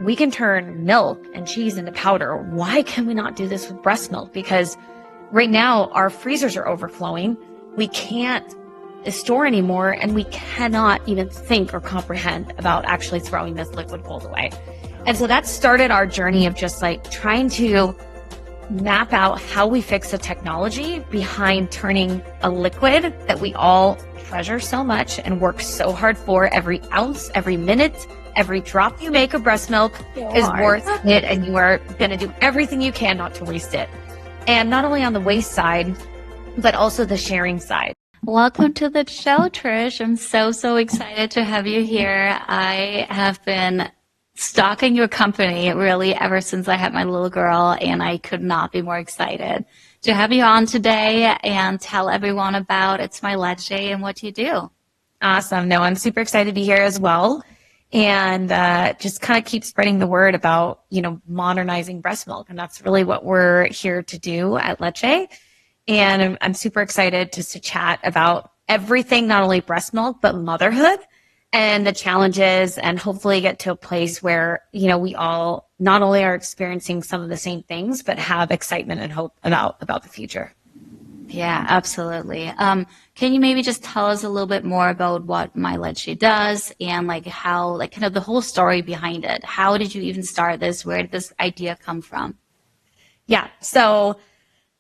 we can turn milk and cheese into powder. Why can we not do this with breast milk? Because right now our freezers are overflowing. We can't store anymore, and we cannot even think or comprehend about actually throwing this liquid gold away. And so that started our journey of just like trying to map out how we fix the technology behind turning a liquid that we all treasure so much and work so hard for. Every ounce, every minute, every drop you make of breast milk is worth it, and you are going to do everything you can not to waste it. And not only on the waste side, but also the sharing side. Welcome to the show, Trish. I'm so excited to have you here. I have been stalking your company really ever since I had my little girl, and I could not be more excited to have you on today and tell everyone about It's My Leche and what you do. Awesome. No, I'm super excited to be here as well. And just kind of keep spreading the word about, modernizing breast milk. And that's really what we're here to do at Leche. And I'm super excited just to chat about everything, not only breast milk, but motherhood and the challenges, and hopefully get to a place where, we all not only are experiencing some of the same things, but have excitement and hope about the future. Yeah, absolutely. Can you maybe just tell us a little bit more about what My Leche does and how, kind of the whole story behind it? How did you even start this? Where did this idea come from? Yeah. So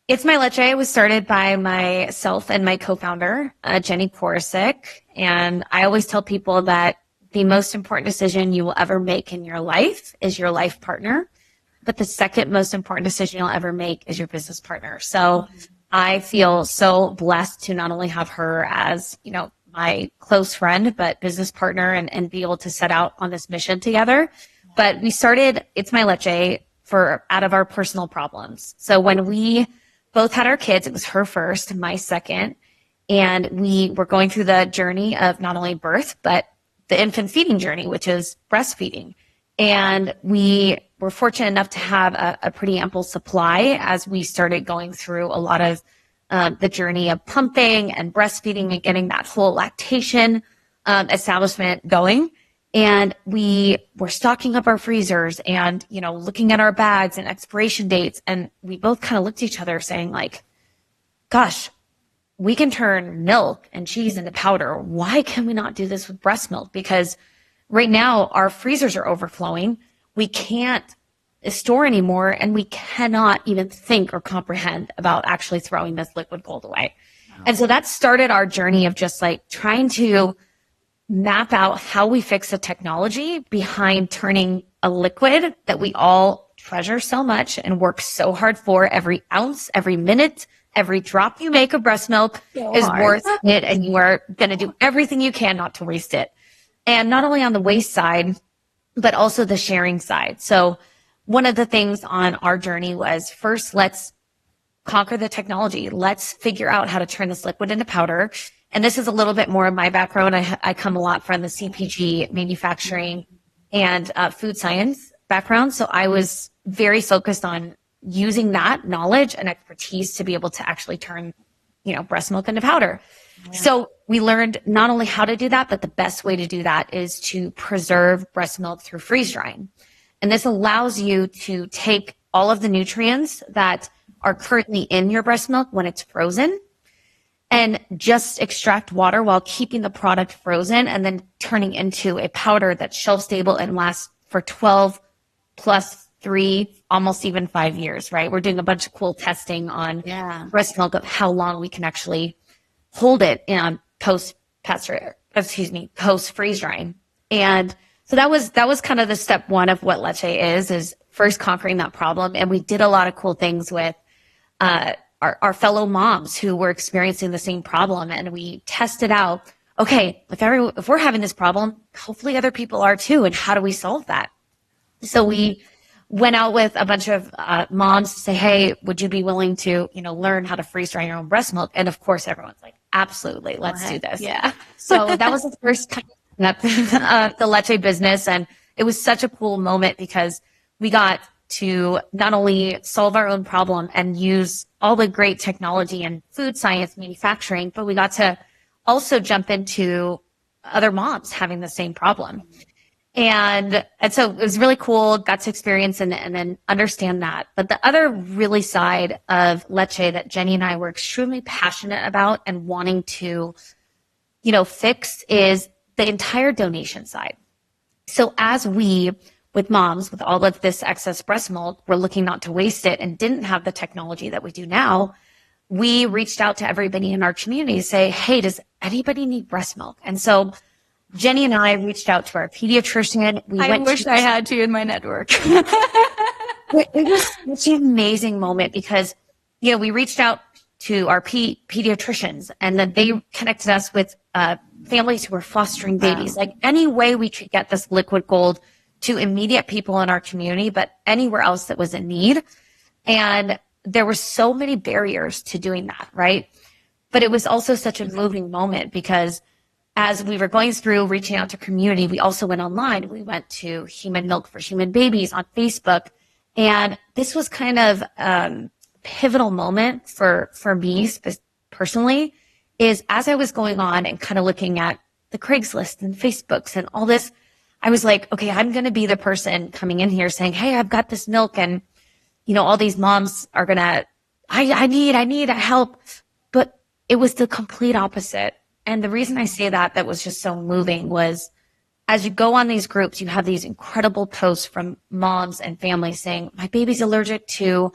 It's My Leche was started by myself and my co-founder, Jenny Korosik. And I always tell people that the most important decision you will ever make in your life is your life partner. But the second most important decision you'll ever make is your business partner. So I feel so blessed to not only have her as, my close friend, but business partner, and be able to set out on this mission together. But we started It's My Leche out of our personal problems. So when we both had our kids, it was her first, my second, and we were going through the journey of not only birth, but the infant feeding journey, which is breastfeeding. And we were fortunate enough to have a pretty ample supply as we started going through a lot of the journey of pumping and breastfeeding and getting that whole lactation establishment going. And we were stocking up our freezers and, looking at our bags and expiration dates. And we both kind of looked at each other saying gosh, we can turn milk and cheese into powder. Why can we not do this with breast milk? Because right now our freezers are overflowing. We can't store anymore, and we cannot even think or comprehend about actually throwing this liquid gold away. Wow. And so that started our journey of just trying to map out how we fix the technology behind turning a liquid that we all treasure so much and work so hard for. Every ounce, every minute, every drop you make of breast milk is worth it, and you are going to do everything you can not to waste it. And not only on the waste side, but also the sharing side. So one of the things on our journey was, first, let's conquer the technology. Let's figure out how to turn this liquid into powder. And this is a little bit more of my background. I come a lot from the CPG, manufacturing, and food science background. So I was very focused on using that knowledge and expertise to be able to actually turn, breast milk into powder. Yeah. So we learned not only how to do that, but the best way to do that is to preserve breast milk through freeze drying. And this allows you to take all of the nutrients that are currently in your breast milk when it's frozen and just extract water while keeping the product frozen, and then turning into a powder that's shelf stable and lasts for 12 plus 3, almost even 5 years, right? We're doing a bunch of cool testing on breast milk of how long we can actually hold it in post freeze drying. And so that was kind of the step one of what Leche is first conquering that problem. And we did a lot of cool things with our fellow moms who were experiencing the same problem. And we tested out, okay, if we're having this problem, hopefully other people are too. And how do we solve that? So we went out with a bunch of moms to say, hey, would you be willing to, learn how to freeze dry your own breast milk? And of course, everyone's like, absolutely, let's do this. Yeah. So that was the first time the Leche business. And it was such a cool moment because we got to not only solve our own problem and use all the great technology and food science manufacturing, but we got to also jump into other moms having the same problem. And so it was really cool, got to experience and then understand that. But the other really side of Leche that Jenny and I were extremely passionate about and wanting to, fix is the entire donation side. So as we, with moms, with all of this excess breast milk, were looking not to waste it and didn't have the technology that we do now, we reached out to everybody in our community to say, hey, does anybody need breast milk? And so Jenny and I reached out to our pediatrician. I wish I had you in my network. It was such an amazing moment because, we reached out to our pediatricians and then they connected us with families who were fostering babies. Like any way we could get this liquid gold to immediate people in our community, but anywhere else that was in need. And there were so many barriers to doing that, right? But it was also such a moving moment because as we were going through reaching out to community, we also went online. We went to Human Milk for Human Babies on Facebook. And this was kind of pivotal moment for me personally, is as I was going on and kind of looking at the Craigslist and Facebooks and all this, I was like, okay, I'm going to be the person coming in here saying, hey, I've got this milk and, all these moms are going to, I need help. But it was the complete opposite. And the reason I say that was just so moving was as you go on these groups, you have these incredible posts from moms and families saying, my baby's allergic to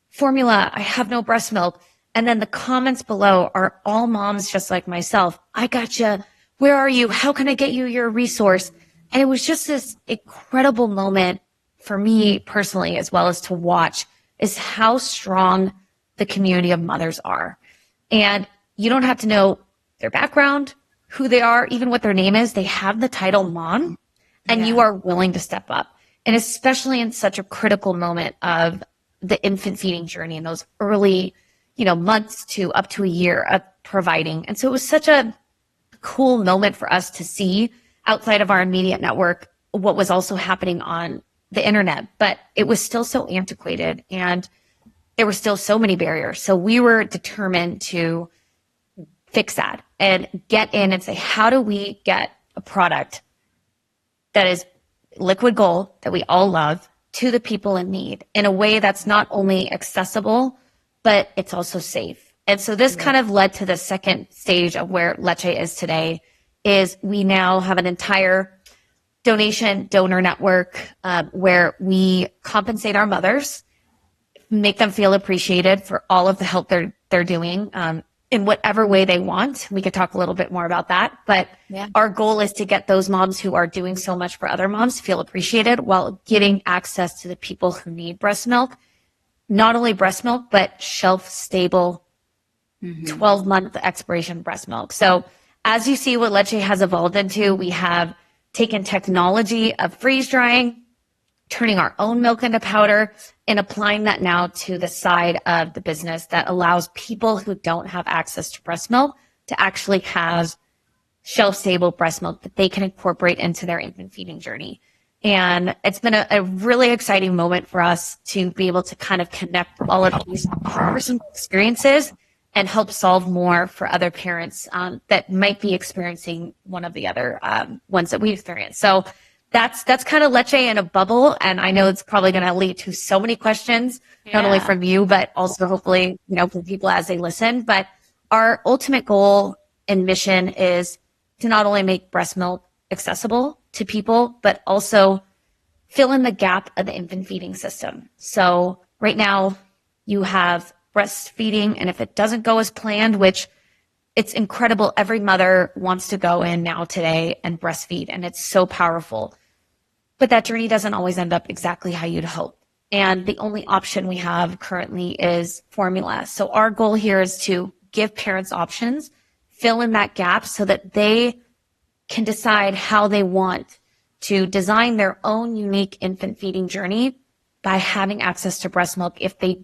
formula. I have no breast milk. And then the comments below are all moms just like myself. I gotcha. Where are you? How can I get you your resource? And it was just this incredible moment for me personally, as well as to watch, is how strong the community of mothers are. And you don't have to know their background, who they are, even what their name is. They have the title mom, and you are willing to step up. And especially in such a critical moment of the infant feeding journey in those early, months to up to a year of providing. And so it was such a cool moment for us to see outside of our immediate network what was also happening on the internet, but it was still so antiquated and there were still so many barriers. So we were determined to fix that and get in and say, how do we get a product that is liquid gold that we all love to the people in need in a way that's not only accessible, but it's also safe. And so this kind of led to the second stage of where Leche is today, is we now have an entire donor network where we compensate our mothers, make them feel appreciated for all of the help they're doing in whatever way they want. We could talk a little bit more about that, but our goal is to get those moms who are doing so much for other moms to feel appreciated while getting access to the people who need breast milk, not only breast milk, but shelf stable 12-month expiration breast milk. So as you see what Leche has evolved into, we have taken technology of freeze drying, turning our own milk into powder, and applying that now to the side of the business that allows people who don't have access to breast milk to actually have shelf-stable breast milk that they can incorporate into their infant feeding journey. And it's been a really exciting moment for us to be able to kind of connect all of these personal experiences and help solve more for other parents that might be experiencing one of the other ones that we experience. So that's kind of Leche in a bubble. And I know it's probably going to lead to so many questions, not only from you, but also hopefully, from people as they listen. But our ultimate goal and mission is to not only make breast milk accessible to people, but also fill in the gap of the infant feeding system. So right now you have breastfeeding, and if it doesn't go as planned, which it's incredible, every mother wants to go in now today and breastfeed, and it's so powerful. But that journey doesn't always end up exactly how you'd hope. And the only option we have currently is formula. So our goal here is to give parents options, fill in that gap so that they can decide how they want to design their own unique infant feeding journey by having access to breast milk if they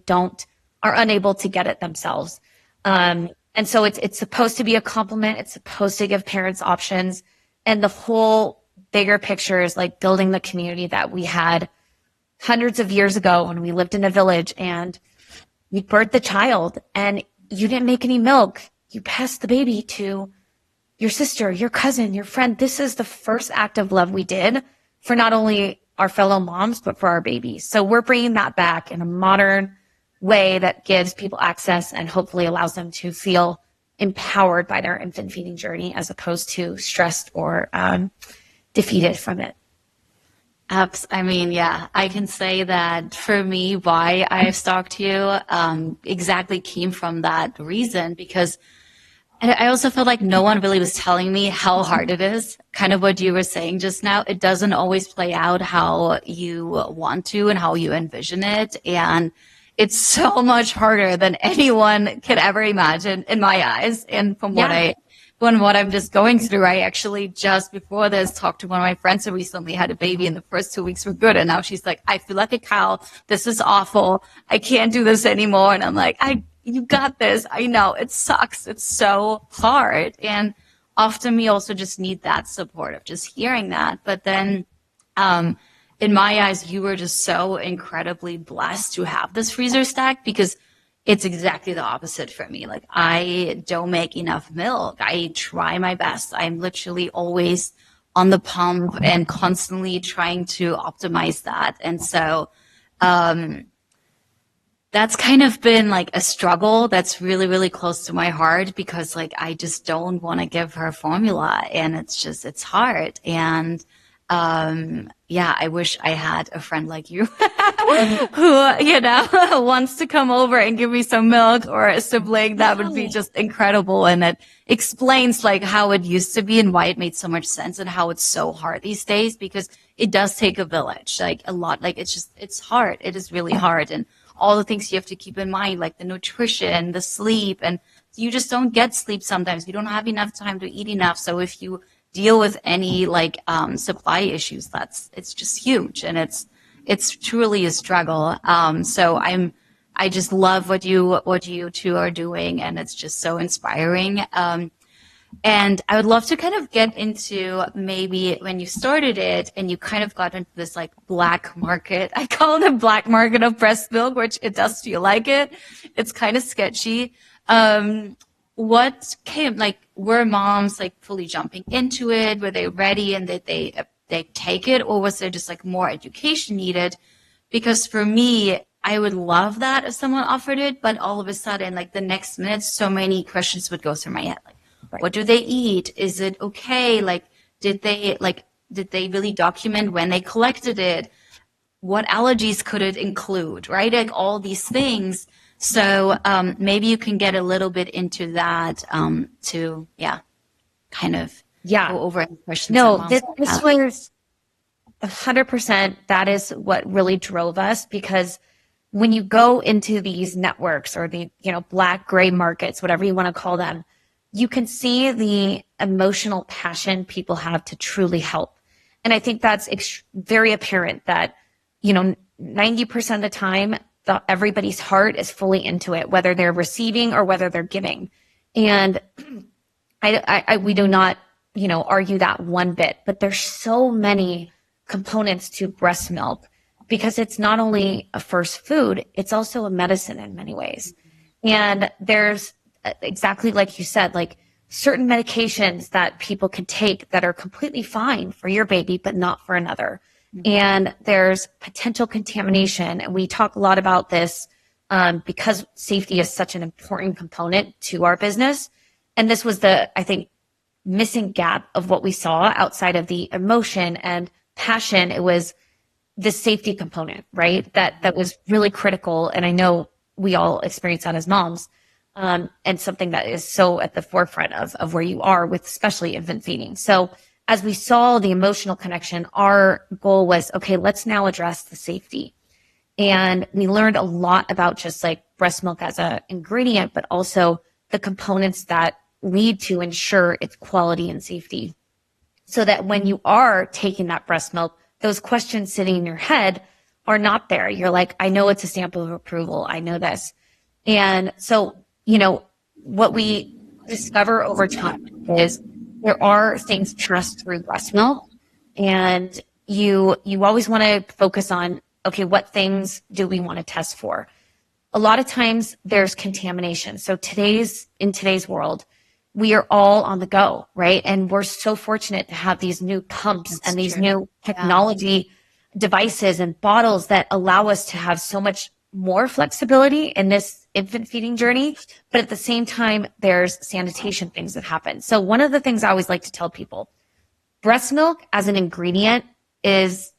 are unable to get it themselves. And so it's supposed to be a complement. It's supposed to give parents options. And the whole bigger picture is like building the community that we had hundreds of years ago when we lived in a village and you birthed the child and you didn't make any milk. You passed the baby to your sister, your cousin, your friend. This is the first act of love we did for not only our fellow moms, but for our babies. So we're bringing that back in a modern way that gives people access and hopefully allows them to feel empowered by their infant feeding journey as opposed to stressed or defeated from it. I mean, yeah, I can say that for me, why I've stalked you exactly came from that reason, because I also felt like no one really was telling me how hard it is. Kind of what you were saying just now. It doesn't always play out how you want to and how you envision it. And it's so much harder than anyone could ever imagine in my eyes. And from what I'm just going through, I actually just before this talked to one of my friends who recently had a baby, and the first 2 weeks were good. And now she's like, I feel like a cow. This is awful. I can't do this anymore. And I'm like, you got this. I know it sucks. It's so hard. And often we also just need that support of just hearing that. But then, in my eyes, you were just so incredibly blessed to have this freezer stack, because it's exactly the opposite for me. Like, I don't make enough milk. I try my best. I'm literally always on the pump and constantly trying to optimize that. And so, that's kind of been like a struggle that's really, really close to my heart, because like, I just don't want to give her formula, and it's hard. And, yeah, I wish I had a friend like you who, wants to come over and give me some milk, or a sibling. That would be just incredible. And it explains like how it used to be and why it made so much sense, and how it's so hard these days, because it does take a village, like a lot. Like, it's hard. It is really hard. And all the things you have to keep in mind, like the nutrition, the sleep, and you just don't get sleep sometimes. You don't have enough time to eat enough. So if you deal with any like supply issues, it's just huge, and it's truly a struggle. So I just love what you two are doing, and it's just so inspiring. And I would love to kind of get into maybe when you started it and you kind of got into this like black market. I call it a black market of breast milk, which it does feel like it. It's kind of sketchy. What came, like, were moms like fully jumping into it? Were they ready and that they take it, or was there just like more education needed? Because for me, I would love that if someone offered it, but all of a sudden, like the next minute, so many questions would go through my head. Like, right. What do they eat? Is it okay? Like, did they really document when they collected it? What allergies could it include? Right? Like all these things. So maybe you can get a little bit into that to kind of go over any questions. No, this was 100%. That is what really drove us, because when you go into these networks or the black gray markets, whatever you want to call them, you can see the emotional passion people have to truly help. And I think that's very apparent that 90% of the time, everybody's heart is fully into it, whether they're receiving or whether they're giving. And we do not, argue that one bit, but there's so many components to breast milk, because it's not only a first food, it's also a medicine in many ways. And there's exactly like you said, like certain medications that people can take that are completely fine for your baby, but not for another. And there's potential contamination. And we talk a lot about this because safety is such an important component to our business. And this was I think, missing gap of what we saw outside of the emotion and passion. It was the safety component, right? That was really critical. And I know we all experience that as moms. And something that is so at the forefront of where you are with especially infant feeding. So as we saw the emotional connection, our goal was, okay, let's now address the safety. And we learned a lot about just like breast milk as an ingredient, but also the components that lead to ensure its quality and safety. So that when you are taking that breast milk, those questions sitting in your head are not there. You're like, I know it's a stamp of approval. I know this. And so, what we discover over time is there are things passed through breast milk, and you always want to focus on, okay, what things do we want to test for? A lot of times there's contamination. So in today's world, we are all on the go, right? And we're so fortunate to have these new pumps That's and these true. new technology devices and bottles that allow us to have so much more flexibility in this infant feeding journey. But at the same time, there's sanitation things that happen. So one of the things I always like to tell people, breast milk as an ingredient is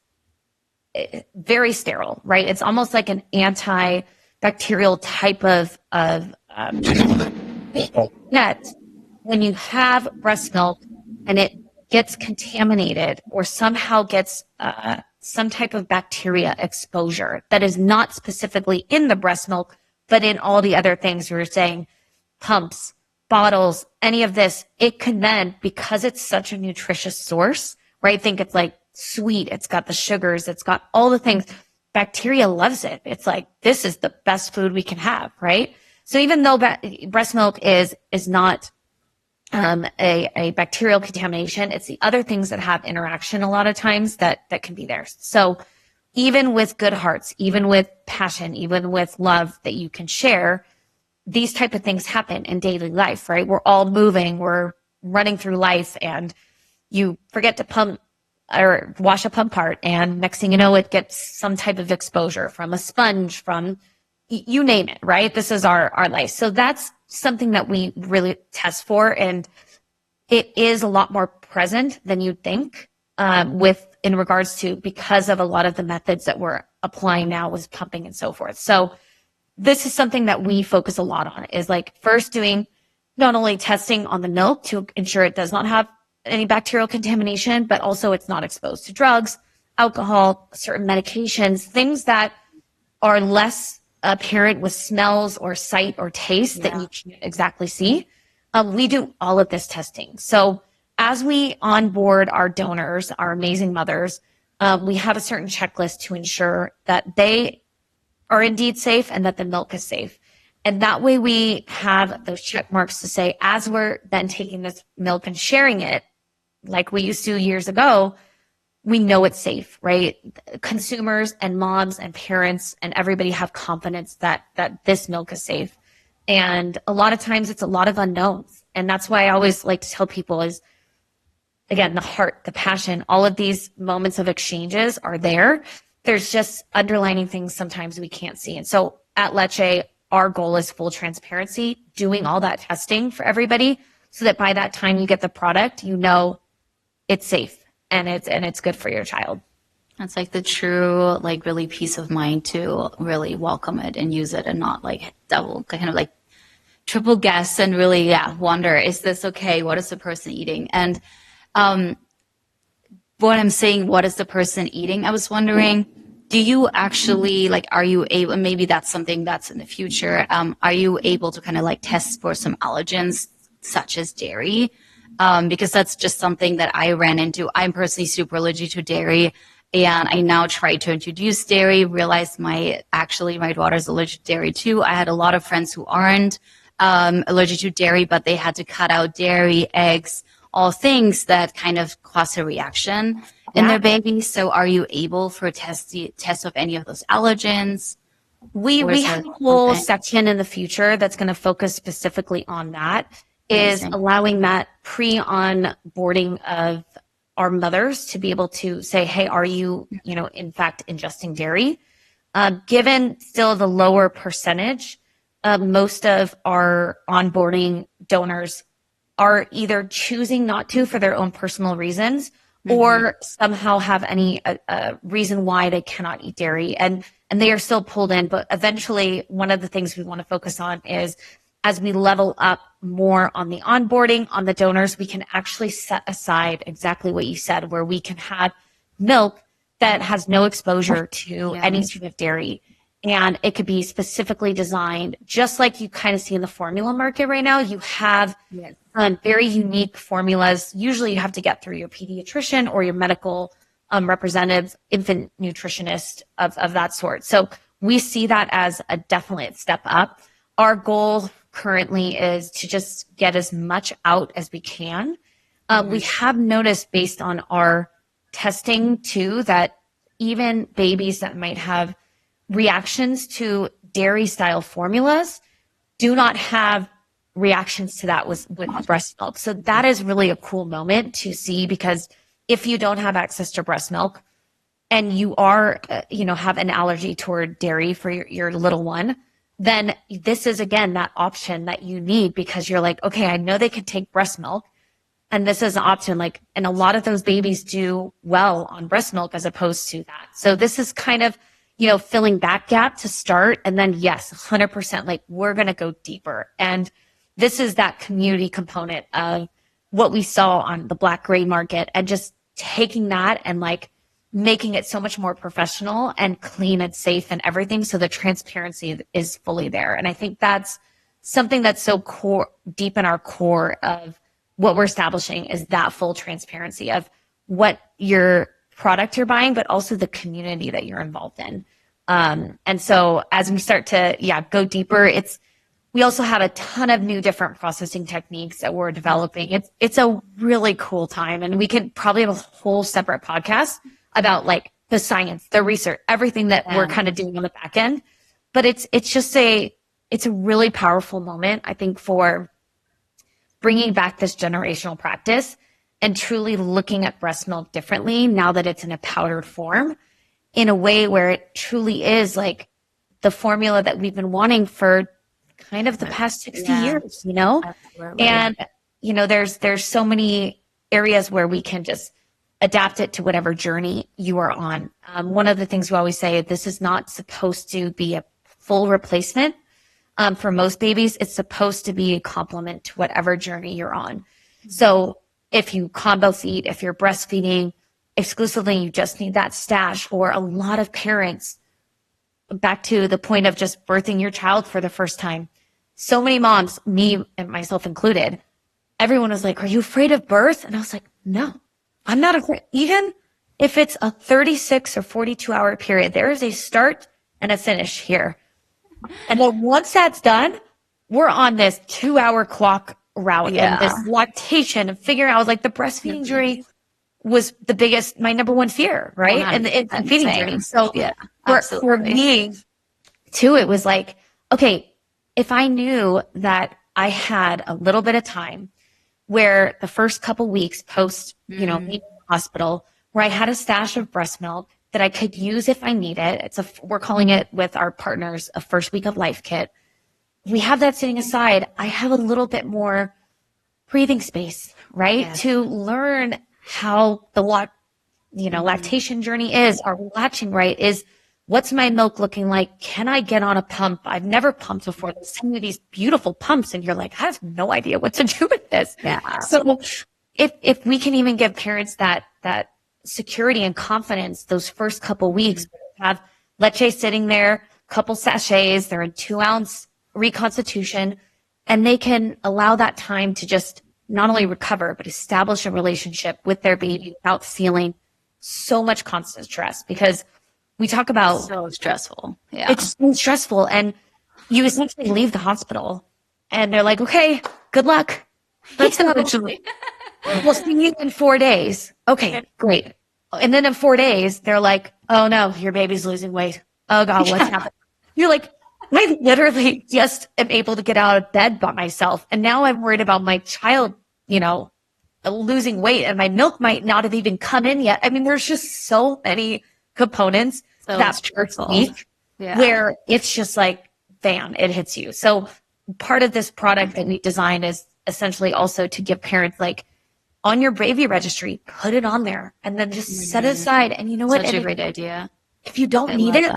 very sterile, right? It's almost like an antibacterial type of yet when you have breast milk and it gets contaminated or somehow gets some type of bacteria exposure that is not specifically in the breast milk, but in all the other things we were saying, pumps, bottles, any of this, it can then, because it's such a nutritious source, right? Think it's like sweet, it's got the sugars, it's got all the things. Bacteria loves it. It's like, this is the best food we can have, right? So even though breast milk is not a bacterial contamination, it's the other things that have interaction a lot of times that can be there. So even with good hearts, even with passion, even with love that you can share, these type of things happen in daily life, right? We're all moving, we're running through life, and you forget to pump or wash a pump part, and next thing you know, it gets some type of exposure from a sponge, from you name it, right? This is our life. So that's something that we really test for, and it is a lot more present than you'd think in regards to, because of a lot of the methods that we're applying now with pumping and so forth. So this is something that we focus a lot on, is like first doing not only testing on the milk to ensure it does not have any bacterial contamination, but also it's not exposed to drugs, alcohol, certain medications, things that are less apparent with smells or sight or taste that you can't exactly see. We do all of this testing. So as we onboard our donors, our amazing mothers, we have a certain checklist to ensure that they are indeed safe and that the milk is safe. And that way we have those check marks to say, as we're then taking this milk and sharing it, like we used to years ago, we know it's safe, right? Consumers and moms and parents and everybody have confidence that this milk is safe. And a lot of times it's a lot of unknowns. And that's why I always like to tell people is, again, the heart, the passion, all of these moments of exchanges are there. There's just underlining things sometimes we can't see. And so at Leche, our goal is full transparency, doing all that testing for everybody so that by that time you get the product, you know it's safe and it's good for your child. That's like the true, like really peace of mind to really welcome it and use it and not like double, kind of like triple guess and really, wonder, is this okay? What is the person eating? And what I'm saying, what is the person eating? I was wondering, do you actually, like, are you able, and maybe that's something that's in the future, are you able to kind of like test for some allergens such as dairy? Because that's just something that I ran into. I'm personally super allergic to dairy, and I now try to introduce dairy, realized my daughter's allergic to dairy too. I had a lot of friends who aren't allergic to dairy, but they had to cut out dairy, eggs, all things that kind of cause a reaction in their baby. So are you able for a test of any of those allergens? We have a whole section in the future that's going to focus specifically on that, is allowing that pre-onboarding of our mothers to be able to say, hey, are you, in fact, ingesting dairy? Given still the lower percentage, most of our onboarding donors are either choosing not to for their own personal reasons, or somehow have any reason why they cannot eat dairy, and they are still pulled in. But eventually, one of the things we want to focus on is, as we level up more on the onboarding, on the donors, we can actually set aside exactly what you said, where we can have milk that has no exposure to any sort of dairy. And it could be specifically designed, just like you kind of see in the formula market right now. You have very unique formulas. Usually you have to get through your pediatrician or your medical representative, infant nutritionist of that sort. So we see that as a definite step up. Our goal currently is to just get as much out as we can. We have noticed, based on our testing too, that even babies that might have reactions to dairy style formulas do not have reactions to that was with breast milk. So that is really a cool moment to see, because if you don't have access to breast milk and you are, have an allergy toward dairy for your little one, then this is, again, that option that you need, because you're like, okay, I know they can take breast milk, and this is an option. Like, and a lot of those babies do well on breast milk as opposed to that. So this is kind of, filling that gap to start. And then, yes, 100%, like, we're going to go deeper. And this is that community component of what we saw on the black gray market, and just taking that and like making it so much more professional and clean and safe and everything. So the transparency is fully there. And I think that's something that's so core, deep in our core of what we're establishing, is that full transparency of what your product you're buying, but also the community that you're involved in. And so as we start to, go deeper, we also have a ton of new different processing techniques that we're developing. It's a really cool time, and we could probably have a whole separate podcast about like the science, the research, everything that we're kind of doing on the back end. But it's a really powerful moment, I think, for bringing back this generational practice and truly looking at breast milk differently now that it's in a powdered form, in a way where it truly is like the formula that we've been wanting for kind of the past 60 years, Absolutely. And, there's so many areas where we can just adapt it to whatever journey you are on. One of the things we always say, this is not supposed to be a full replacement. For most babies, it's supposed to be a complement to whatever journey you're on. So if you combo feed, if you're breastfeeding exclusively, you just need that stash, or a lot of parents, back to the point of just birthing your child for the first time. So many moms, me and myself included, everyone was like, are you afraid of birth? And I was like, no, I'm not afraid. Even if it's a 36 or 42-hour period, there is a start and a finish here. And then once that's done, we're on this 2-hour clock route and this lactation and figuring out, like, the breastfeeding journey was my number one fear, right? And the feeding journey. So for me too, it was like, okay, if I knew that I had a little bit of time where the first couple weeks post, leaving the hospital, where I had a stash of breast milk that I could use if I need it. We're calling it with our partners a first week of life kit. We have that sitting aside. I have a little bit more breathing space, right? Yes. To learn how the lactation journey is, our latching right is, what's my milk looking like? Can I get on a pump? I've never pumped before. They send you these beautiful pumps and you're like, I have no idea what to do with this. Yeah. So if we can even give parents that security and confidence those first couple weeks, have Leche sitting there, couple sachets, they're in 2-ounce reconstitution, and they can allow that time to just not only recover, but establish a relationship with their baby without feeling so much constant stress. Because we talk about so stressful. Yeah. It's so stressful. And you essentially leave the hospital and they're like, okay, good luck. Let's go. We'll see you in 4 days. Okay, great. And then in 4 days, they're like, oh no, your baby's losing weight. Oh God, what's happening? You're like, I literally just am able to get out of bed by myself. And now I'm worried about my child, losing weight, and my milk might not have even come in yet. I mean, there's just so many components that first week where it's just like, bam, it hits you. So part of this product that we designed is essentially also to give parents, like, on your baby registry, put it on there and then just set it aside. And you know what? Such a great idea. If you don't need it,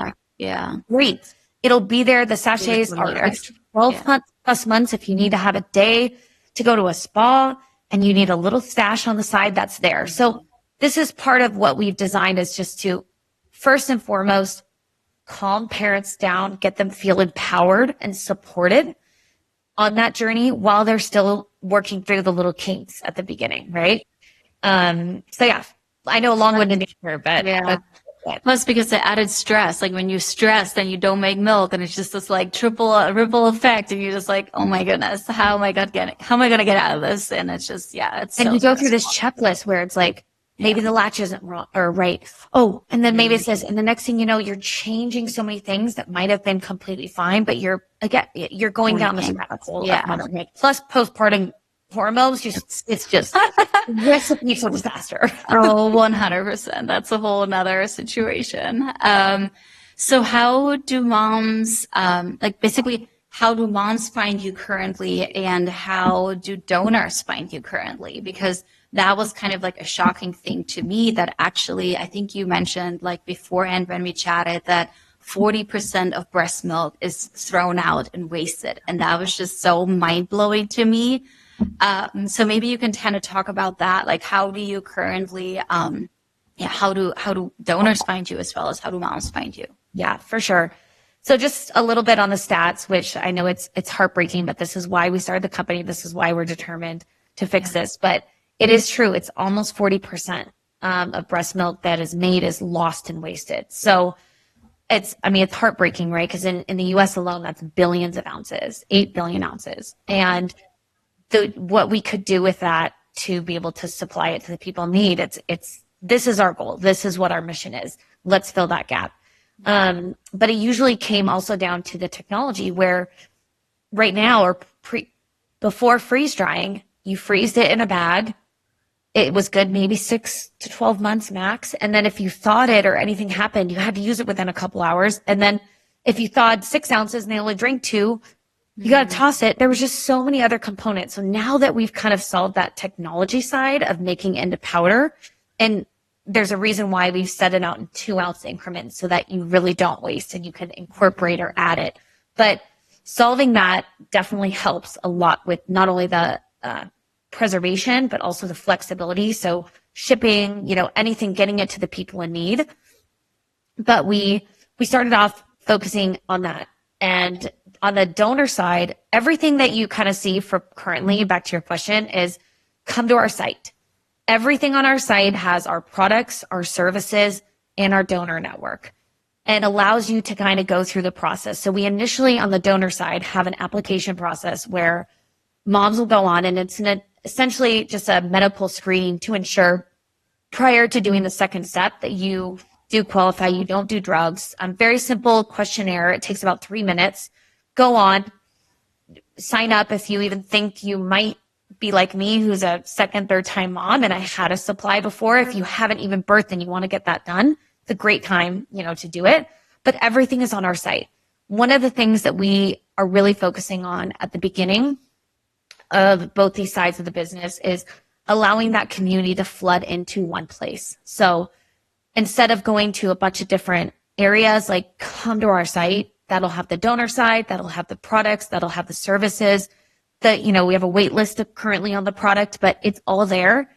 great. It'll be there. The sachets are extra 12 plus months. If you need to have a day to go to a spa and you need a little stash on the side, that's there. So this is part of what we've designed, is just to, first and foremost, calm parents down, get them feel empowered and supported on that journey while they're still working through the little kinks at the beginning, right? So yeah, I know a long-winded answer, but plus, because the added stress, like when you stress, then you don't make milk, and it's just this like ripple effect, and you're just like, oh my goodness, how am I going to get out of this? And it's just, it's and you go through this checklist where it's like, Maybe the latch isn't wrong or right. Oh, and then maybe it says, and the next thing you know, you're changing so many things that might have been completely fine, but you're going down this rabbit hole of motherhood. Plus postpartum hormones, it's just recipe for disaster. Oh, 100%. That's a whole nother situation. So how do moms, basically, how do moms find you currently, and how do donors find you currently? Because that was kind of like a shocking thing to me, that actually, I think you mentioned like beforehand when we chatted that 40% of breast milk is thrown out and wasted. And that was just so mind blowing to me. So maybe you can kind of talk about that. Like, how do you currently, how do donors find you, as well as how do moms find you? Yeah, for sure. So just a little bit on the stats, which I know it's heartbreaking, but this is why we started the company. This is why we're determined to fix this. But it is true. It's almost 40% of breast milk that is made is lost and wasted. So it's heartbreaking, right? Because in the US alone, that's billions of ounces, 8 billion ounces. And what we could do with that to be able to supply it to the people in need, this is our goal. This is what our mission is. Let's fill that gap. But it usually came also down to the technology, where right now, or before freeze drying, you freezed it in a bag. It was good, maybe 6 to 12 months max. And then if you thawed it or anything happened, you had to use it within a couple hours. And then if you thawed 6 ounces and they only drank 2, you got to toss it. There was just so many other components. So now that we've kind of solved that technology side of making into powder, and there's a reason why we've set it out in 2-ounce increments so that you really don't waste and you can incorporate or add it. But solving that definitely helps a lot with not only the preservation, but also the flexibility. So shipping, anything, getting it to the people in need. But we started off focusing on that. And on the donor side, everything that you kind of see for currently, back to your question, is come to our site. Everything on our site has our products, our services, and our donor network, and allows you to kind of go through the process. So we initially, on the donor side, have an application process where moms will go on, and it's essentially just a medical screening to ensure, prior to doing the second step, that you do qualify, you don't do drugs. Very simple questionnaire. It takes about 3 minutes. Go on, sign up if you even think you might be like me, who's a second, third time mom, and I had a supply before. If you haven't even birthed and you want to get that done, it's a great time, to do it. But everything is on our site. One of the things that we are really focusing on at the beginning of both these sides of the business is allowing that community to flood into one place. So instead of going to a bunch of different areas, like, come to our site. That'll have the donor side, that'll have the products, that'll have the services. We have a wait list currently on the product, but it's all there.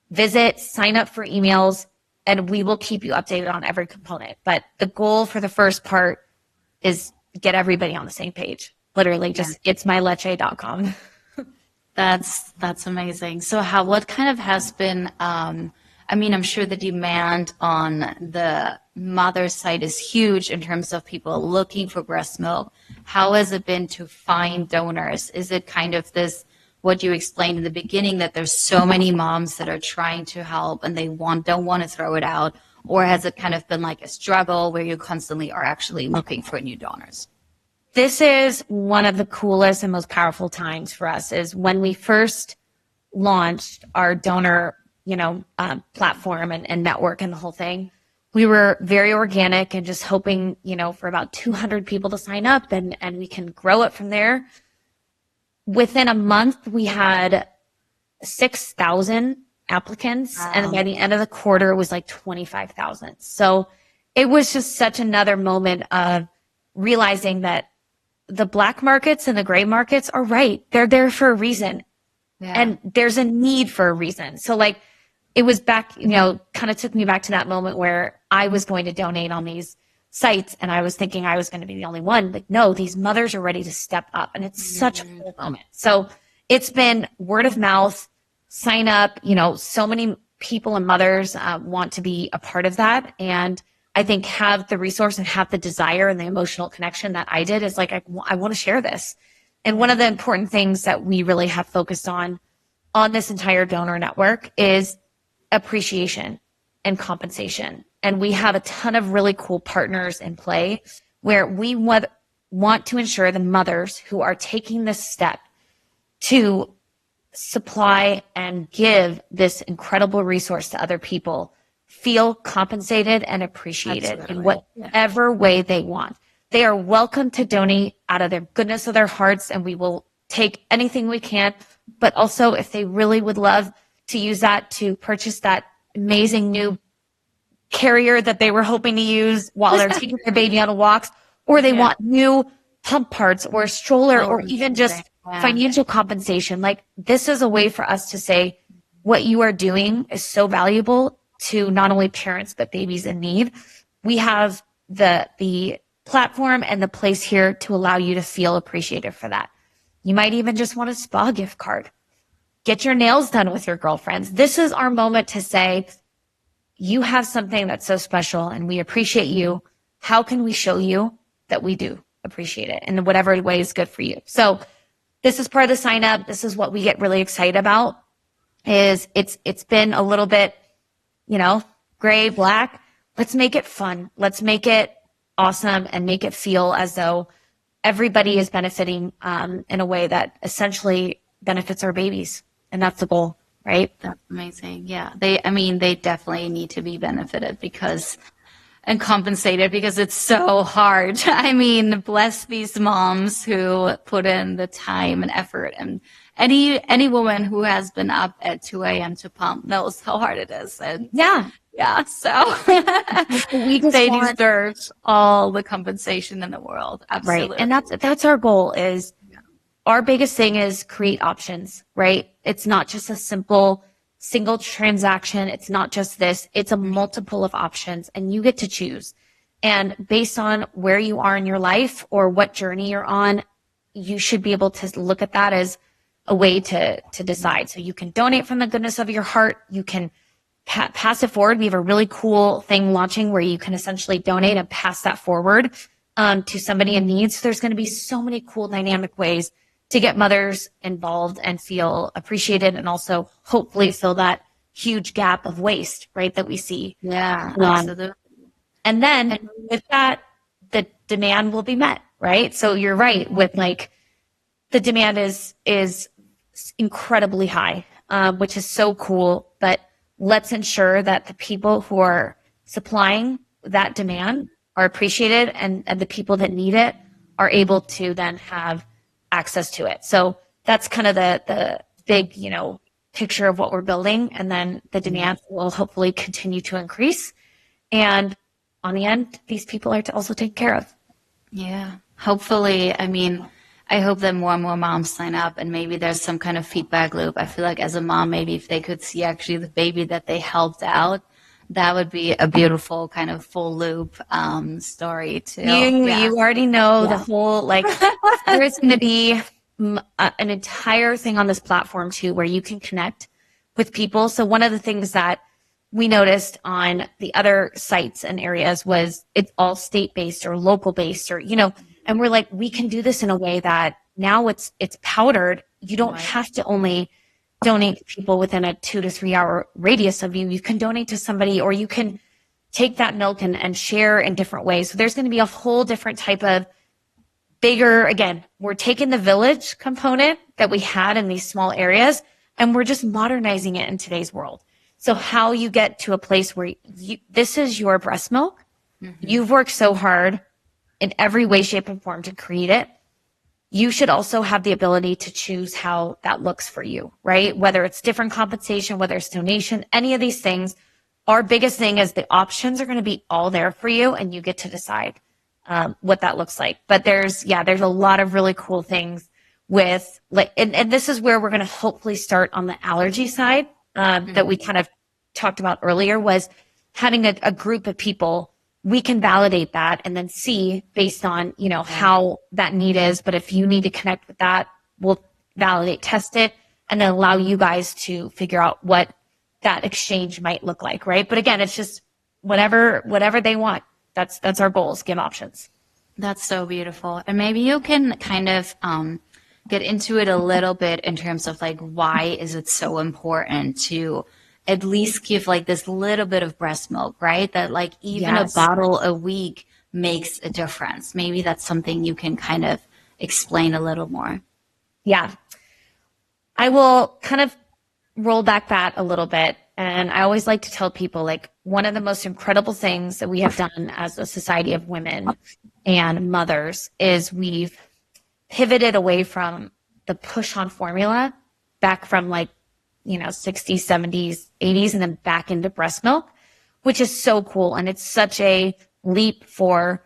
Visit, sign up for emails, and we will keep you updated on every component. But the goal for the first part is get everybody on the same page. Literally, just it's myleche.com. That's amazing. So what kind of has been, I'm sure the demand on the mother side is huge in terms of people looking for breast milk. How has it been to find donors? Is it kind of this, what you explained in the beginning, that there's so many moms that are trying to help and they don't want to throw it out? Or has it kind of been like a struggle where you constantly are actually looking for new donors? This is one of the coolest and most powerful times for us, is when we first launched our donor platform and network and the whole thing. We were very organic and just hoping, for about 200 people to sign up, and we can grow it from there. Within a month, we had 6,000 applicants. Wow. And by the end of the quarter, it was like 25,000. So it was just such another moment of realizing that the black markets and the gray markets are right. They're there for a reason. Yeah. And there's a need for a reason. So it was back, kind of took me back to that moment where I was going to donate on these sites, and I was thinking I was going to be the only one. Like, no, these mothers are ready to step up, and it's such a cool moment. So it's been word of mouth, sign up, so many people and mothers want to be a part of that. And I think have the resource and have the desire and the emotional connection that I did, is like, I want to share this. And one of the important things that we really have focused on this entire donor network is appreciation and compensation. And we have a ton of really cool partners in play where we want to ensure the mothers who are taking this step to supply and give this incredible resource to other people feel compensated and appreciated in whatever way they want. They are welcome to donate out of their goodness of their hearts, and we will take anything we can. But also, if they really would love to use that to purchase that amazing new carrier that they were hoping to use while they're taking their baby on walks, or they want new pump parts or a stroller, or even just financial compensation. Like, this is a way for us to say what you are doing is so valuable to not only parents, but babies in need. We have the platform and the place here to allow you to feel appreciated for that. You might even just want a spa gift card. Get your nails done with your girlfriends. This is our moment to say, you have something that's so special and we appreciate you. How can we show you that we do appreciate it in whatever way is good for you? So this is part of the sign up. This is what we get really excited about. Is it's been a little bit, gray, black. Let's make it fun. Let's make it awesome and make it feel as though everybody is benefiting in a way that essentially benefits our babies. And that's the goal, right? That's amazing. Yeah. They definitely need to be benefited and compensated because it's so hard. I mean, bless these moms who put in the time and effort, and any woman who has been up at 2 a.m. to pump knows how hard it is. And so they deserve all the compensation in the world. Absolutely. Right. And that's our goal. Is our biggest thing is create options, right? It's not just a single transaction. It's not just this. It's a multiple of options, and you get to choose. And based on where you are in your life or what journey you're on, you should be able to look at that as a way to decide. So you can donate from the goodness of your heart. You can pass it forward. We have a really cool thing launching where you can essentially donate and pass that forward to somebody in need. So there's going to be so many cool dynamic ways to get mothers involved and feel appreciated, and also hopefully fill that huge gap of waste, right, that we see. Yeah, absolutely. And then with that, the demand will be met, right? So you're right with the demand is incredibly high, which is so cool. But let's ensure that the people who are supplying that demand are appreciated, and the people that need it are able to then have access to it. So that's kind of the big, picture of what we're building. And then the demand will hopefully continue to increase. And on the end, these people are also taken care of. Yeah. Hopefully, I hope that more and more moms sign up, and maybe there's some kind of feedback loop. I feel like as a mom, maybe if they could see actually the baby that they helped out, that would be a beautiful kind of full loop story too. You already know the whole, there's going to be an entire thing on this platform too, where you can connect with people. So one of the things that we noticed on the other sites and areas was it's all state-based or local-based, or, and we're like, we can do this in a way that now it's powdered. You don't have to only donate to people within a 2 to 3 hour radius of you. You can donate to somebody, or you can take that milk and share in different ways. So there's going to be a whole different type of bigger, again, we're taking the village component that we had in these small areas, and we're just modernizing it in today's world. So how you get to a place where this is your breast milk. You've worked so hard in every way, shape, and form to create it. You should also have the ability to choose how that looks for you, right? Whether it's different compensation, whether it's donation, any of these things. Our biggest thing is the options are going to be all there for you, and you get to decide what that looks like. But there's a lot of really cool things with and this is where we're going to hopefully start on the allergy side that we kind of talked about earlier, was having a group of people. We can validate that and then see based on, how that need is. But if you need to connect with that, we'll validate, test it, and then allow you guys to figure out what that exchange might look like, right? But again, it's just whatever they want. That's our goals, give options. That's so beautiful. And maybe you can kind of get into it a little bit in terms of why is it so important to at least give like this little bit of breast milk, right? That like even Yes. a bottle a week makes a difference. Maybe that's something you can kind of explain a little more. Yeah. I will kind of roll back that a little bit. And I always like to tell people, like, one of the most incredible things that we have done as a society of women and mothers is we've pivoted away from the push on formula back from like, 60s, 70s, 80s, and then back into breast milk, which is so cool. And it's such a leap for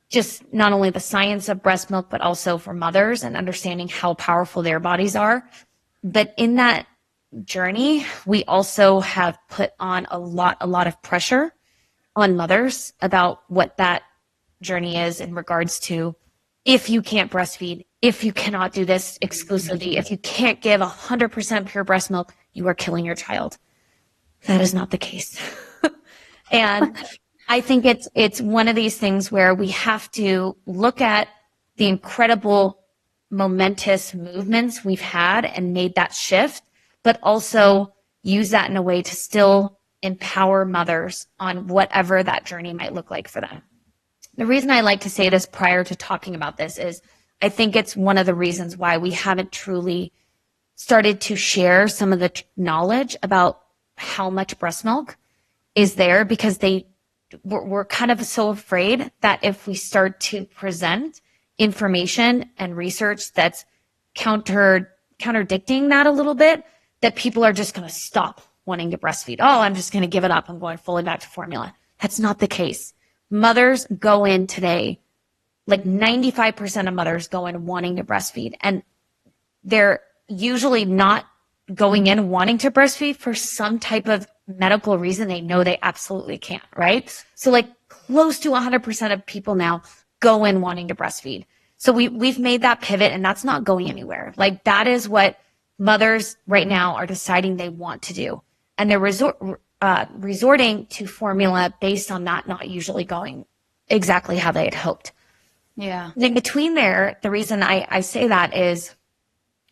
just not only the science of breast milk, but also for mothers and understanding how powerful their bodies are. But in that journey, we also have put on a lot of pressure on mothers about what that journey is in regards to, if you can't breastfeed, if you cannot do this exclusively, if you can't give 100% pure breast milk, you are killing your child. That is not the case. And I think it's one of these things where we have to look at the incredible momentous movements we've had and made that shift, but also use that in a way to still empower mothers on whatever that journey might look like for them. The reason I like to say this prior to talking about this is I think it's one of the reasons why we haven't truly started to share some of the knowledge about how much breast milk is there, because we're kind of so afraid that if we start to present information and research that's counterdicting that a little bit, that people are just going to stop wanting to breastfeed. Oh, I'm just going to give it up. I'm going fully back to formula. That's not the case. Mothers go in today, like 95% of mothers go in wanting to breastfeed, and they're usually not going in wanting to breastfeed for some type of medical reason they know they absolutely can't, right? So like close to 100% of people now go in wanting to breastfeed. So we've made that pivot, and that's not going anywhere. Like, that is what mothers right now are deciding they want to do. And they're resorting to formula based on that not usually going exactly how they had hoped. Yeah. In between there, the reason I say that is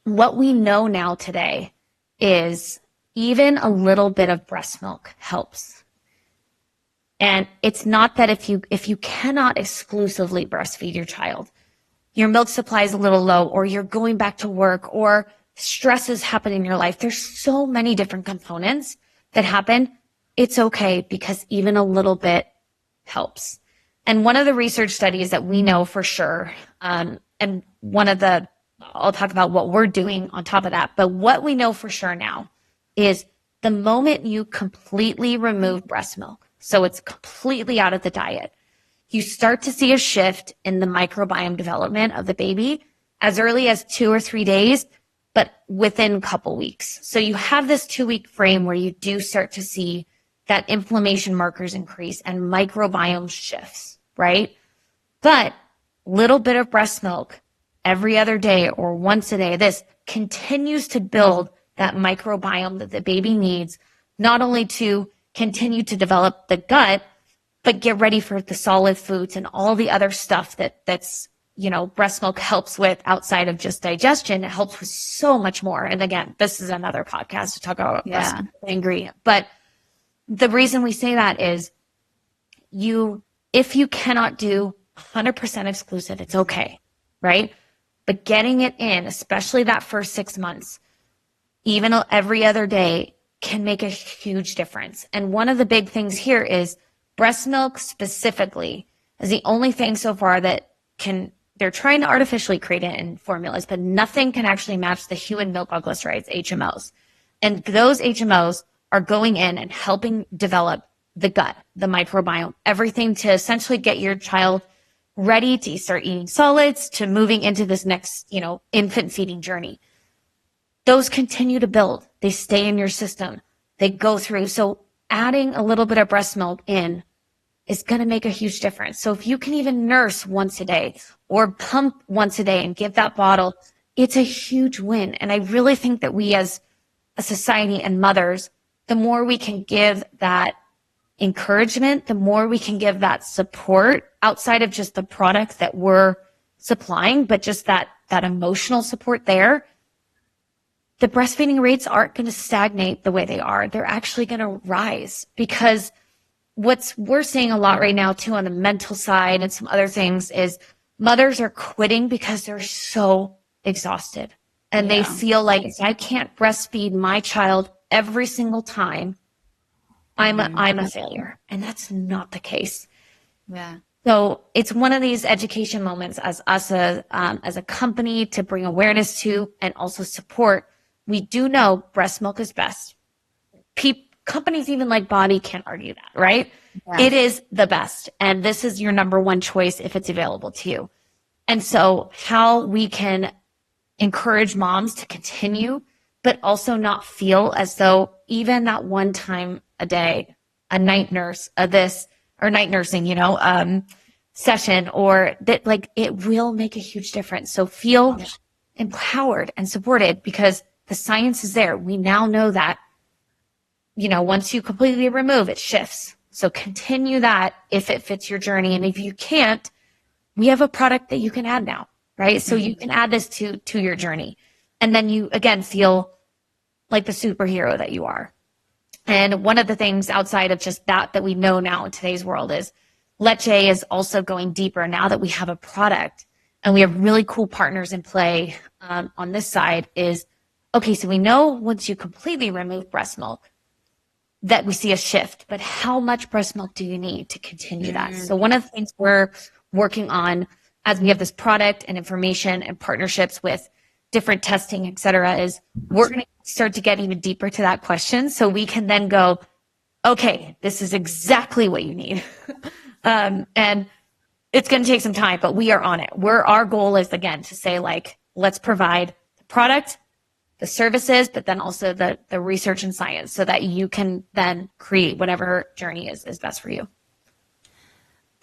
what we know now today is even a little bit of breast milk helps. And it's not that if you cannot exclusively breastfeed your child, your milk supply is a little low, or you're going back to work, or stress is happening in your life. There's so many different components that happen. It's okay, because even a little bit helps. And one of the research studies that we know for sure, and I'll talk about what we're doing on top of that, but what we know for sure now is the moment you completely remove breast milk, so it's completely out of the diet, you start to see a shift in the microbiome development of the baby as early as 2 or 3 days, but within a couple weeks. So you have this 2-week frame where you do start to see that inflammation markers increase and microbiome shifts, right? But little bit of breast milk every other day or once a day, this continues to build that microbiome that the baby needs, not only to continue to develop the gut, but get ready for the solid foods and all the other stuff that's breast milk helps with outside of just digestion. It helps with so much more. And again, this is another podcast to talk about breast milk ingredient. But the reason we say that is if you cannot do 100% exclusive, it's okay, right? But getting it in, especially that first 6 months, even every other day, can make a huge difference. And one of the big things here is breast milk specifically is the only thing so far that they're trying to artificially create it in formulas, but nothing can actually match the human milk triglycerides, HMOs. And those HMOs are going in and helping develop the gut, the microbiome, everything to essentially get your child ready to start eating solids, to moving into this next, infant feeding journey. Those continue to build. They stay in your system. They go through. So adding a little bit of breast milk in is going to make a huge difference. So if you can even nurse once a day or pump once a day and give that bottle, it's a huge win. And I really think that we as a society and mothers, the more we can give that encouragement, the more we can give that support outside of just the product that we're supplying, but just that emotional support there, the breastfeeding rates aren't going to stagnate the way they are. They're actually going to rise, because we're seeing a lot right now too on the mental side and some other things is mothers are quitting because they're so exhausted, and they feel like, if I can't breastfeed my child every single time, I'm a failure. And that's not the case. Yeah. So it's one of these education moments as us as a company to bring awareness to and also support. We do know breast milk is best. Companies even like Body can't argue that, right? Yeah. It is the best. And this is your number one choice if it's available to you. And so how we can encourage moms to continue, but also not feel as though even that one time a day, a night nurse, night nursing, session, or that, like, it will make a huge difference. So feel empowered and supported, because the science is there. We now know that, once you completely remove, it shifts. So continue that if it fits your journey. And if you can't, we have a product that you can add now, right? So you can add this to your journey. And then you, again, feel like the superhero that you are. And one of the things outside of just that we know now in today's world is Leche is also going deeper now that we have a product, and we have really cool partners in play on this side is, okay, so we know once you completely remove breast milk that we see a shift, but how much breast milk do you need to continue that? So one of the things we're working on as we have this product and information and partnerships with different testing, et cetera, is we're going to start to get even deeper to that question, so we can then go, okay, this is exactly what you need. And it's going to take some time, but we are on it. Our goal is, again, to say, like, let's provide the product, the services, but then also the research and science, so that you can then create whatever journey is best for you.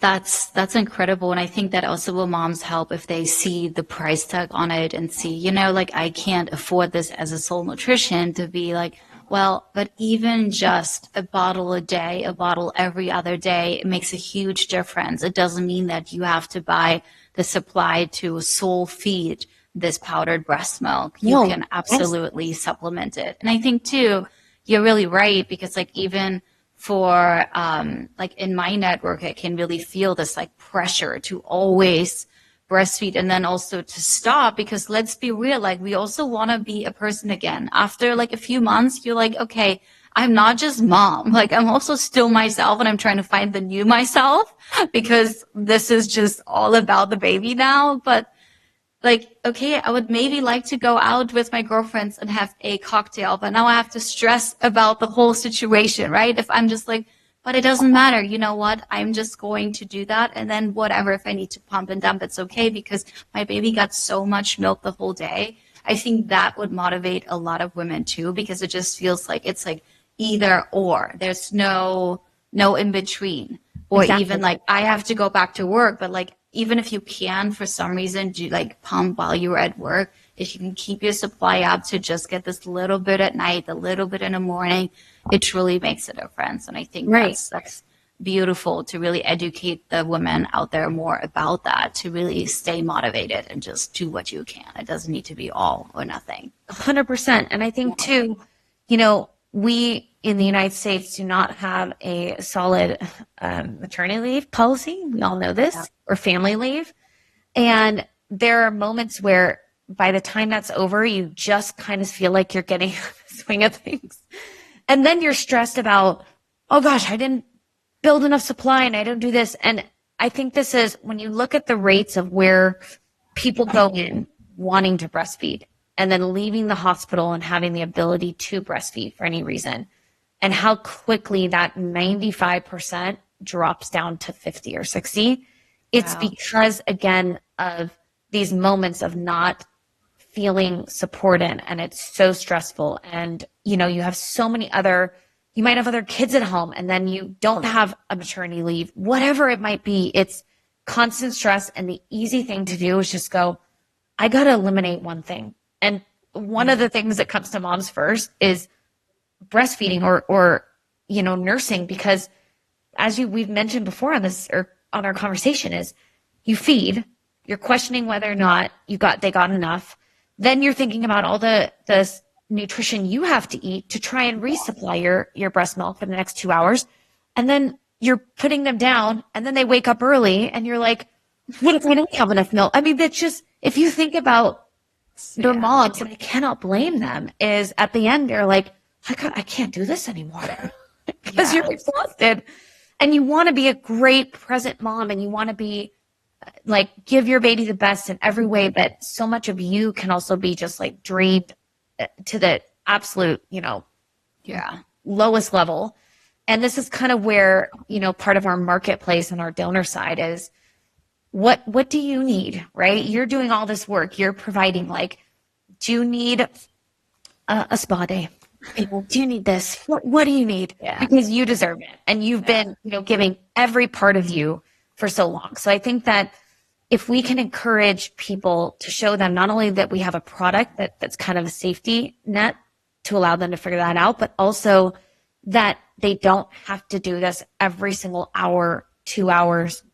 That's incredible. And I think that also will moms help if they see the price tag on it and see, like, I can't afford this as a sole nutrition, to be like, well, but even just a bottle a day, a bottle every other day, it makes a huge difference. It doesn't mean that you have to buy the supply to sole feed this powdered breast milk. You can absolutely supplement it. And I think too, you're really right, because like even for like in my network, I can really feel this like pressure to always breastfeed and then also to stop, because let's be real, like we also want to be a person again. After like a few months, you're like, okay, I'm not just mom, like I'm also still myself, and I'm trying to find the new myself, because this is just all about the baby now. But like, okay, I would maybe like to go out with my girlfriends and have a cocktail, but now I have to stress about the whole situation, right? If I'm just like, but it doesn't matter, you know what? I'm just going to do that. And then whatever, if I need to pump and dump, it's okay, because my baby got so much milk the whole day. I think that would motivate a lot of women too, because it just feels like it's like either or. There's no in between. Or even like, I have to go back to work, but like, even if you can, for some reason, do like pump while you're at work, if you can keep your supply up to just get this little bit at night, a little bit in the morning, it truly makes a difference. And I think that's beautiful to really educate the women out there more about that, to really stay motivated and just do what you can. It doesn't need to be all or nothing. 100%. And I think too, we in the United States do not have a solid maternity leave policy. We all know this, or family leave. And there are moments where by the time that's over, you just kind of feel like you're getting the swing of things. And then you're stressed about, oh gosh, I didn't build enough supply and I don't do this. And I think this is, when you look at the rates of where people go in wanting to breastfeed and then leaving the hospital and having the ability to breastfeed for any reason, and how quickly that 95% drops down to 50 or 60, it's because, again, of these moments of not feeling supported, and it's so stressful. And, you have so many you might have other kids at home, and then you don't have a maternity leave, whatever it might be. It's constant stress. And the easy thing to do is just go, I got to eliminate one thing. And one of the things that comes to moms first is breastfeeding or nursing, because as we've mentioned before on this, or on our conversation, is you feed, you're questioning whether or not they got enough. Then you're thinking about all the nutrition you have to eat to try and resupply your breast milk for the next 2 hours. And then you're putting them down, and then they wake up early and you're like, what if I don't have enough milk? I mean, that's just, if you think about their moms, and I cannot blame them, is at the end, they're like, I can't do this anymore because you're exhausted. And you want to be a great present mom, and you want to be like, give your baby the best in every way. But so much of you can also be just like drained to the absolute, lowest level. And this is kind of where, part of our marketplace and our donor side is, what do you need, right? You're doing all this work. You're providing, like, do you need a spa day? Do you need this? What do you need? Yeah. Because you deserve it. And you've been, giving every part of you for so long. So I think that if we can encourage people to show them not only that we have a product that's kind of a safety net to allow them to figure that out, but also that they don't have to do this every single hour, 2 hours,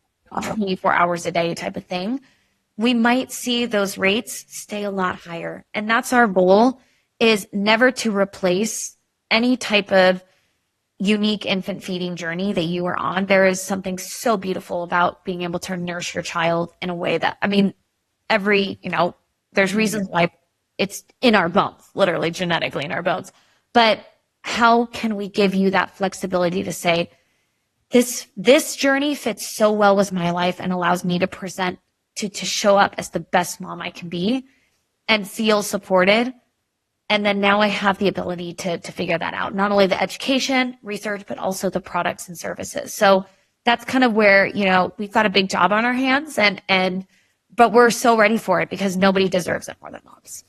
24 hours a day type of thing, we might see those rates stay a lot higher. And that's our goal, is never to replace any type of unique infant feeding journey that you are on. There is something so beautiful about being able to nurse your child in a way that, there's reasons why it's in our bones, literally genetically in our bones. But how can we give you that flexibility to say, this journey fits so well with my life and allows me to present, to show up as the best mom I can be and feel supported. And then now I have the ability to figure that out. Not only the education, research, but also the products and services. So that's kind of where, we've got a big job on our hands, but we're so ready for it because nobody deserves it more than moms.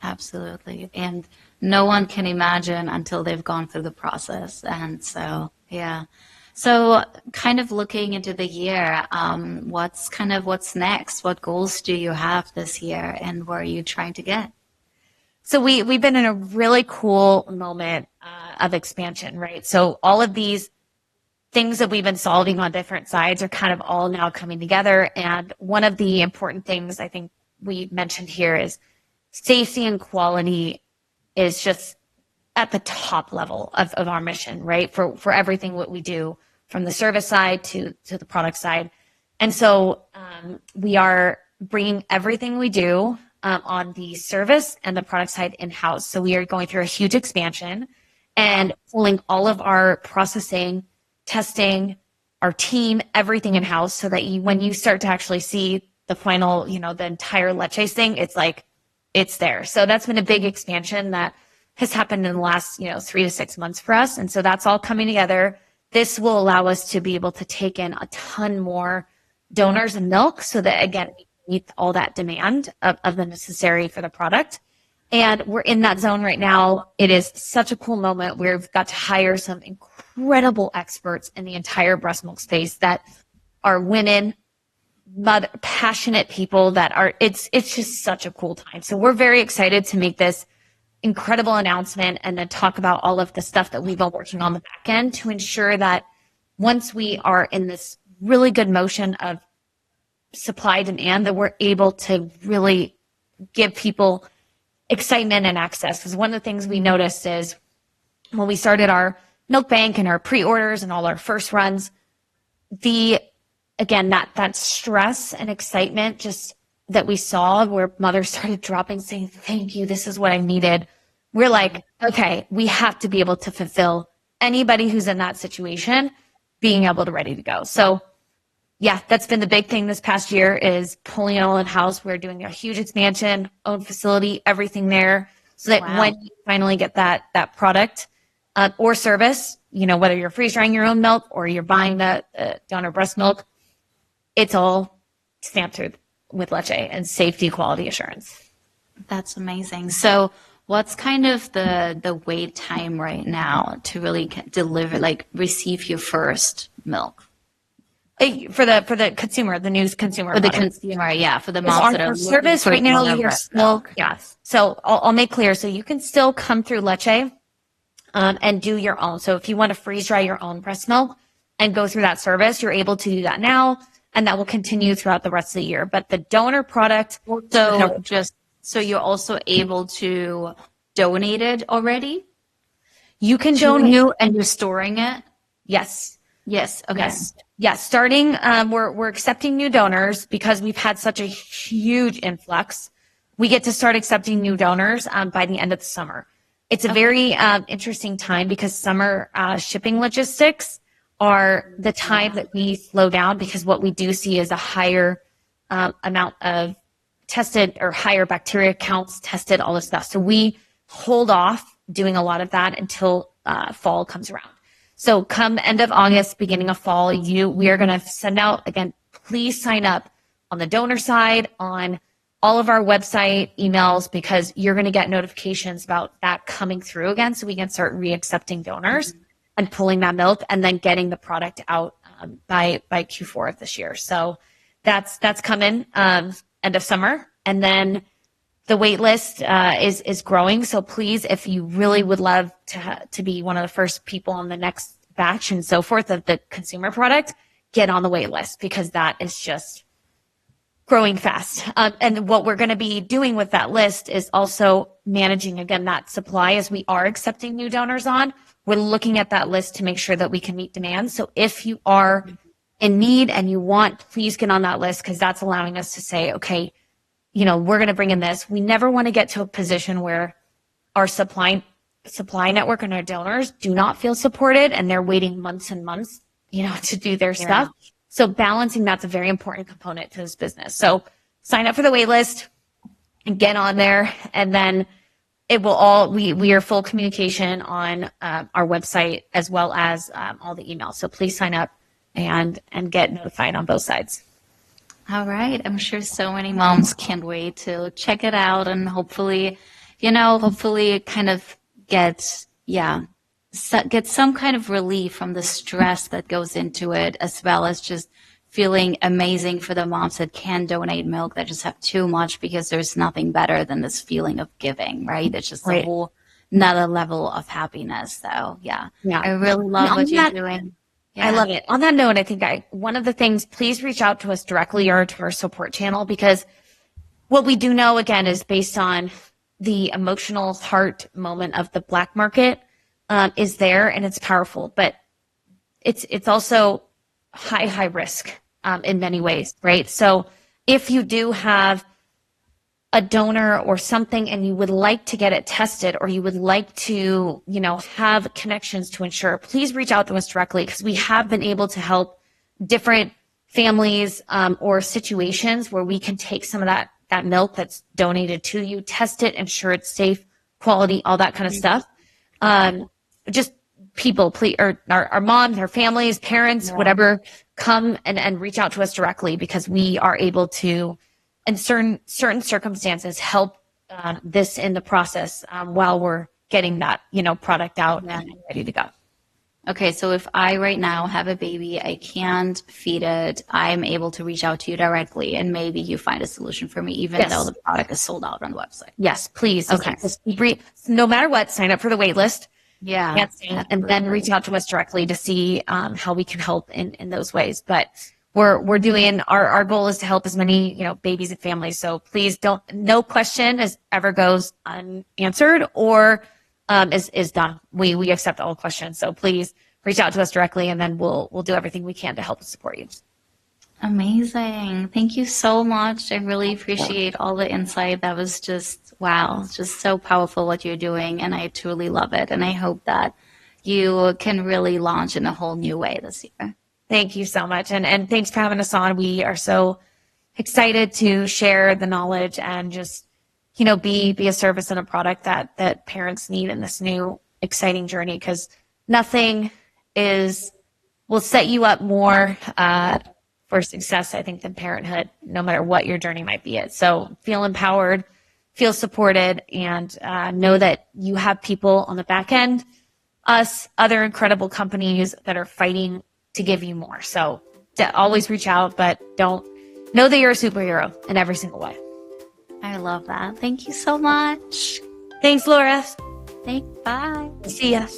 Absolutely. And no one can imagine until they've gone through the process. And so, yeah. So kind of looking into the year, what's next? What goals do you have this year, and where are you trying to get? So we've been in a really cool moment of expansion, right? So all of these things that we've been solving on different sides are kind of all now coming together. And one of the important things I think we mentioned here is safety and quality is just at the top level of our mission, right? For everything what we do, from the service side to the product side. And so we are bringing everything we do on the service and the product side in-house. So we are going through a huge expansion and pulling all of our processing, testing, our team, everything in-house, so that when you start to actually see the final, the entire Leche thing, it's like, it's there. So that's been a big expansion that has happened in the last, 3 to 6 months for us. And so that's all coming together. This will allow us to be able to take in a ton more donors and milk, so that, again, we meet all that demand of the necessary for the product. And we're in that zone right now. It is such a cool moment. We've got to hire some incredible experts in the entire breast milk space that are women, passionate people that are, it's just such a cool time. So we're very excited to make this incredible announcement and then talk about all of the stuff that we've been working on the back end to ensure that once we are in this really good motion of supply demand, that we're able to really give people excitement and access. Because one of the things we noticed is when we started our milk bank and our pre-orders and all our first runs, that stress and excitement just that we saw, where mothers started dropping, saying, thank you, this is what I needed. We're like, okay, we have to be able to fulfill anybody who's in that situation, being able to ready to go. So yeah, that's been the big thing this past year, is pulling it all in-house. We're doing a huge expansion, own facility, everything there, so that when you finally get that product or service, whether you're freeze drying your own milk or you're buying the donor breast milk, it's all stamped through with Leche and safety, quality assurance. That's amazing. So what's kind of the wait time right now to really deliver, receive your first milk? For the consumer, the news consumer. For the consumer, yeah. For the moms that are service right now, you're still, yes. So I'll make clear. So you can still come through Leche and do your own. So if you want to freeze dry your own breast milk and go through that service, you're able to do that now. And that will continue throughout the rest of the year. But the donor product, so you're also able to donated already You can to donate. you and you're storing it? Yes. Yes. Okay. Yes. Starting, we're accepting new donors because we've had such a huge influx. We get to start accepting new donors by the end of the summer. It's a very interesting time because summer shipping logistics are the time that we slow down, because what we do see is a higher amount of tested, or higher bacteria counts tested, all this stuff. So we hold off doing a lot of that until fall comes around. So come end of August, beginning of fall, we are going to send out, again, please sign up on the donor side, on all of our website emails, because you're going to get notifications about that coming through again, so we can start reaccepting donors and pulling that milk, and then getting the product out by Q4 of this year. So that's coming end of summer. And then the wait list is growing. So please, if you really would love to be one of the first people on the next batch and so forth of the consumer product, get on the wait list, because that is just growing fast. And what we're going to be doing with that list is also managing, again, that supply. As we are accepting new donors on, we're looking at that list to make sure that we can meet demand. So if you are in need and you want, please get on that list, because that's allowing us to say, okay, we're going to bring in this. We never want to get to a position where our supply network and our donors do not feel supported and they're waiting months and months, to do their stuff. So balancing, that's a very important component to this business. So sign up for the wait list and get on there. And then it will we are full communication on our website, as well as all the emails. So please sign up and get notified on both sides. All right. I'm sure so many moms can't wait to check it out, and hopefully kind of get some kind of relief from the stress that goes into it, as well as just feeling amazing for the moms that can donate milk, that just have too much, because there's nothing better than this feeling of giving, right? It's just a whole another level of happiness. So yeah. I really love what you're doing. Yeah. I love it. On that note, I think one of the things, please reach out to us directly or to our support channel, because what we do know, again, is based on the emotional heart moment of the black market is there, and it's powerful, but it's also high risk in many ways, right? So if you do have a donor or something and you would like to get it tested, or you would like to, have connections to ensure, please reach out to us directly, because we have been able to help different families or situations where we can take some of that milk that's donated to you, test it, ensure it's safe, quality, all that kind of stuff. Just people, please, or our moms, our families, parents, whatever, come and reach out to us directly, because we are able to, in certain circumstances, help this in the process while we're getting that, product out and ready to go. Okay, so if I right now have a baby, I can't feed it, I'm able to reach out to you directly, and maybe you find a solution for me, even though the product is sold out on the website. Yes, please. Okay. No matter what, sign up for the wait list. Yeah. And then reach out to us directly to see how we can help in those ways. But we're doing, our goal is to help as many, babies and families. So please no question ever goes unanswered or is done. We accept all questions. So please reach out to us directly, and then we'll do everything we can to help and support you. Amazing. Thank you so much. I really appreciate all the insight. That was just, wow, just so powerful what you're doing, and I truly love it. And I hope that you can really launch in a whole new way this year. Thank you so much. And thanks for having us on. We are so excited to share the knowledge and just, be a service and a product that parents need in this new exciting journey, because nothing will set you up more for success, I think, than parenthood, no matter what your journey might be at. So feel empowered, feel supported, and know that you have people on the back end, us, other incredible companies that are fighting to give you more. So always reach out, but know that you're a superhero in every single way. I love that. Thank you so much. Thanks, Laura. Thanks. Bye. See ya.